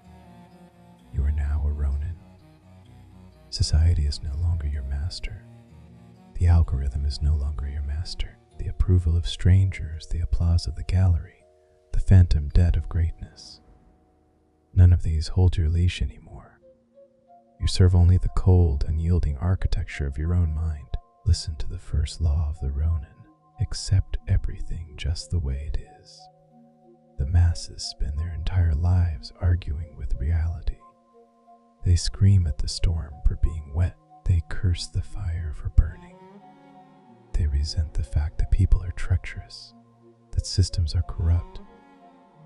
Speaker 1: You are now a Ronin. Society is no longer your master. The algorithm is no longer your master. The approval of strangers, the applause of the gallery, the phantom debt of greatness. None of these hold your leash anymore. You serve only the cold, unyielding architecture of your own mind. Listen to the first law of the Ronin. Accept everything just the way it is. The masses spend their entire lives arguing with reality. They scream at the storm for being wet. They curse the fire for burning. They resent the fact that people are treacherous, that systems are corrupt,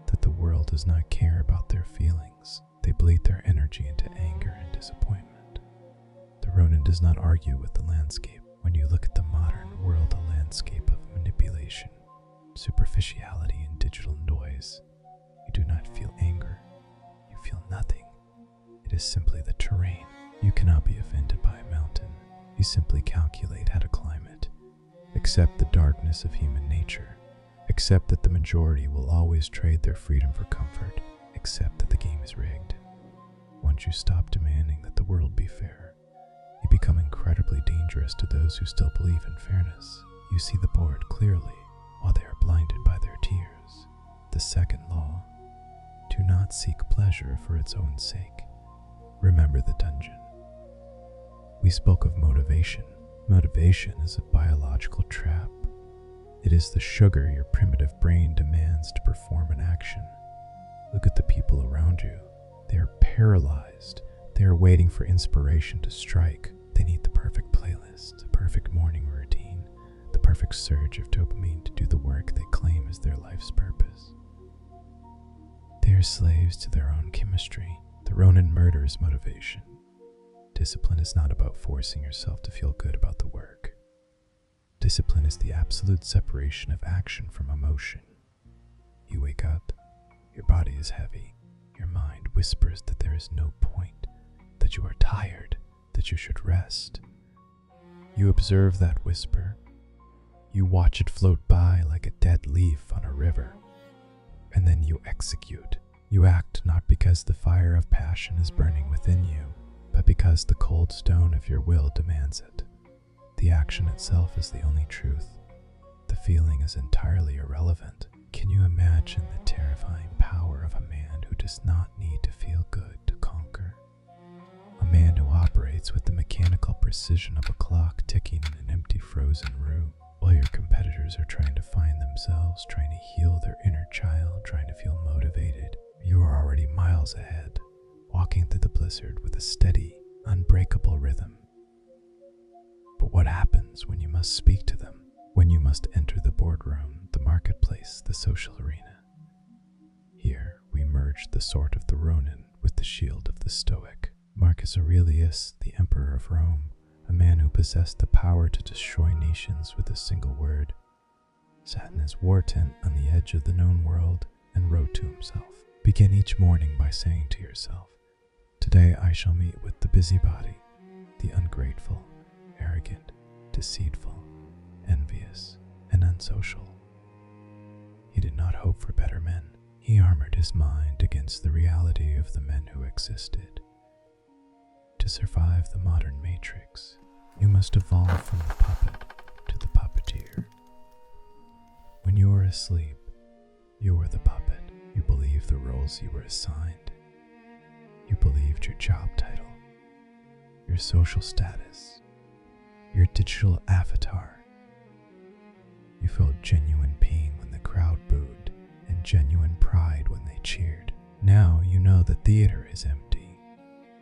Speaker 1: that the world does not care about their feelings. They bleed their energy into anger and disappointment. The Ronin does not argue with the landscape. When you look at the modern world, a landscape of manipulation, superficiality, and digital noise, you do not feel anger. You feel nothing. It is simply the terrain. You cannot be offended by a mountain. You simply calculate how to climb it. Accept the darkness of human nature. Accept that the majority will always trade their freedom for comfort. Accept that the game is rigged. Once you stop demanding that the world be fair, you become incredibly dangerous to those who still believe in fairness. You see the board clearly while they are blinded by their tears. The second law: do not seek pleasure for its own sake. Remember the dungeon. We spoke of motivation. Motivation is a biological trap. It is the sugar your primitive brain demands to perform an action. Look at the people around you. They are paralyzed. They are waiting for inspiration to strike. They need the perfect playlist, the perfect morning routine, the perfect surge of dopamine to do the work they claim is their life's purpose. They are slaves to their own chemistry. The Ronin murders motivation. Discipline is not about forcing yourself to feel good about the work. Discipline is the absolute separation of action from emotion. You wake up, your body is heavy, your mind whispers that there is no point, that you are tired, that you should rest. You observe that whisper. You watch it float by like a dead leaf on a river. And then you execute. You act not because the fire of passion is burning within you, but because the cold stone of your will demands it. The action itself is the only truth. The feeling is entirely irrelevant. Can you imagine the terrifying power of a man who does not need to feel good to conquer? A man who operates with the mechanical precision of a clock ticking in an empty frozen room, while your competitors are trying to find themselves, trying to heal their inner child, trying to feel motivated. You are already miles ahead, walking through the blizzard with a steady, unbreakable rhythm. But what happens when you must speak to them? When you must enter the boardroom, the marketplace, the social arena? Here we merge the sword of the Ronin with the shield of the Stoic. Marcus Aurelius, the Emperor of Rome, a man who possessed the power to destroy nations with a single word, sat in his war tent on the edge of the known world and wrote to himself. Begin each morning by saying to yourself, "Today I shall meet with the busybody, the ungrateful, arrogant, deceitful, envious, and unsocial." He did not hope for better men. He armored his mind against the reality of the men who existed. To survive the modern matrix, you must evolve from the puppet to the puppeteer. When you are asleep, you are the puppet. You believe the roles you were assigned. You believed your job title, your social status, your digital avatar. You felt genuine pain when the crowd booed and genuine pride when they cheered. Now you know the theater is empty.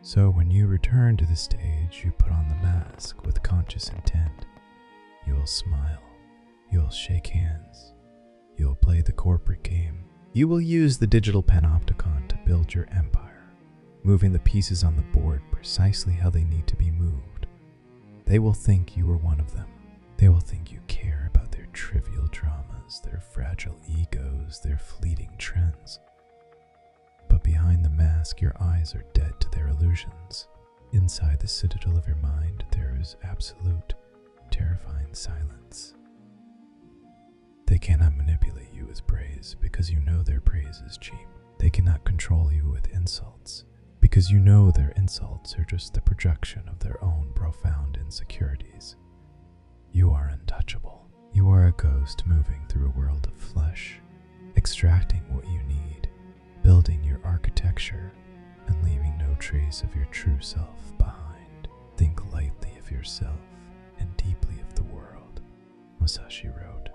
Speaker 1: So when you return to the stage, you put on the mask with conscious intent. You'll smile. You'll shake hands. You'll play the corporate game. You will use the digital Panopticon to build your empire, moving the pieces on the board precisely how they need to be moved. They will think you are one of them. They will think you care about their trivial dramas, their fragile egos, their fleeting trends. But behind the mask, your eyes are dead to their illusions. Inside the citadel of your mind, there is absolute, terrifying silence. They cannot manipulate you with praise because you know their praise is cheap. They cannot control you with insults because you know their insults are just the projection of their own profound insecurities. You are untouchable. You are a ghost moving through a world of flesh, extracting what you need, building your architecture, and leaving no trace of your true self behind. Think lightly of yourself and deeply of the world, Musashi wrote.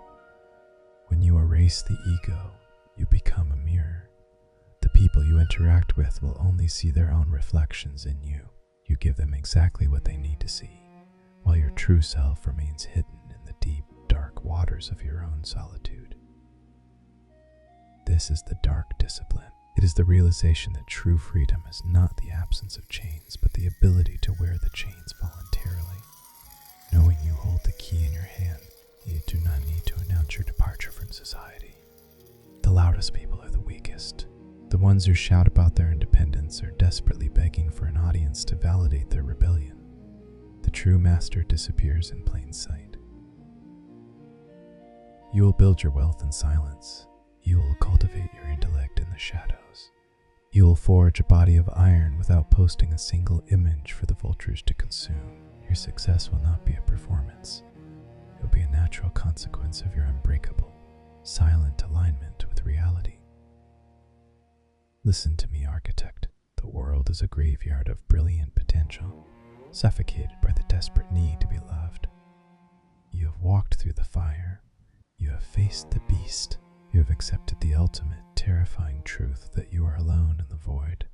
Speaker 1: When you erase the ego, you become a mirror. The people you interact with will only see their own reflections in you. You give them exactly what they need to see, while your true self remains hidden in the deep, dark waters of your own solitude. This is the dark discipline. It is the realization that true freedom is not the absence of chains, but the ability to wear the chains voluntarily. Knowing you hold the key in your hand, you do not need to announce your departure from society. The loudest people are the weakest. The ones who shout about their independence are desperately begging for an audience to validate their rebellion. The true master disappears in plain sight. You will build your wealth in silence. You will cultivate your intellect in the shadows. You will forge a body of iron without posting a single image for the vultures to consume. Your success will not be a performance. It will be a natural consequence of your unbreakable, silent alignment with reality. Listen to me, architect. The world is a graveyard of brilliant potential, suffocated by the desperate need to be loved. You have walked through the fire. You have faced the beast. You have accepted the ultimate, terrifying truth that you are alone in the void.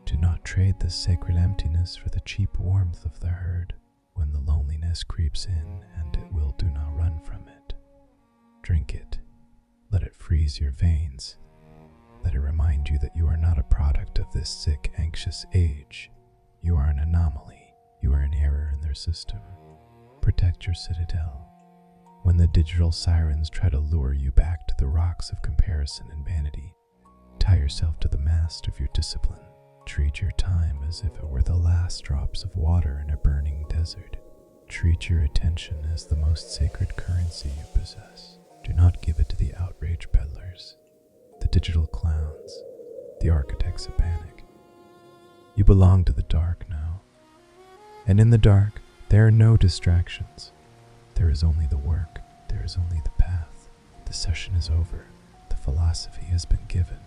Speaker 1: Do not trade this sacred emptiness for the cheap warmth of the herd. When the loneliness creeps in, and it will, do not run from it. Drink it. Let it freeze your veins. Let it remind you that you are not a product of this sick, anxious age. You are an anomaly. You are an error in their system. Protect your citadel. When the digital sirens try to lure you back to the rocks of comparison and vanity, tie yourself to the mast of your discipline. Treat your time as if it were the last drops of water in a burning desert. Treat your attention as the most sacred currency you possess. Do not give it to the outraged peddlers, the digital clowns, the architects of panic. You belong to the dark now. And in the dark, there are no distractions. There is only the work. There is only the path. The session is over. The philosophy has been given.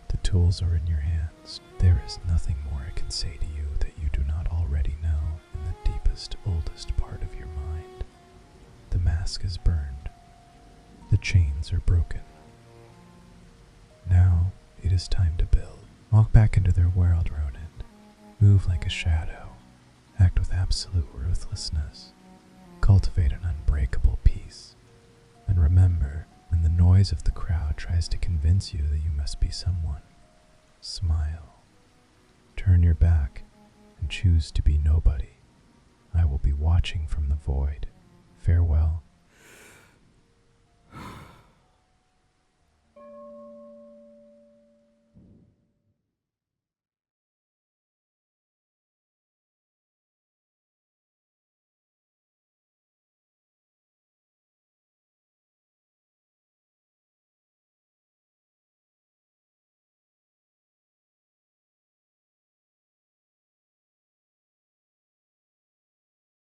Speaker 1: The tools are in your hands. There is nothing more I can say to you that you do not already know in the deepest, oldest part of your mind. The mask is burned. The chains are broken. Now it is time to build. Walk back into their world, Ronin. Move like a shadow. Act with absolute ruthlessness. Cultivate an unbreakable peace. And remember, when the noise of the crowd tries to convince you that you must be someone, smile. Turn your back and choose to be nobody. I will be watching from the void. Farewell.